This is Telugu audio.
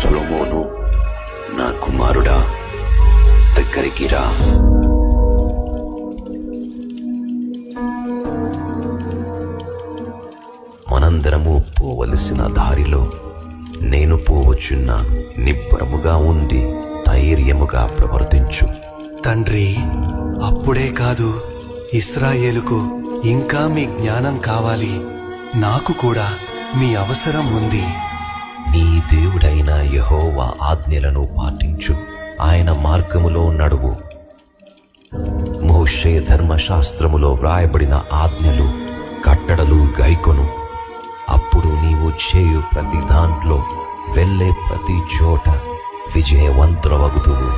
సొలొమోను, నా కుమారుడా, దగ్గరికి రా. మనందరము పోవలసిన దారిలో నేను పోవచున్నాను. నిబ్బరముగా ఉండి ధైర్యముగా ప్రవర్తించు. తండ్రి, అప్పుడే కాదు, ఇశ్రాయేలుకు ఇంకా మీ జ్ఞానం కావాలి. నాకు కూడా మీ అవసరం ఉంది. నీ దేవుడైన యెహోవా ఆజ్ఞలను పాటించు, ఆయన మార్గములో నడువు. మోషే ధర్మశాస్త్రములో వ్రాయబడిన ఆజ్ఞలు, కట్టడలు గైకొను. అప్పుడు నీవు చేయు ప్రతి దాంట్లో, వెళ్ళే ప్రతి చోట విజయవంతులవగుదువు.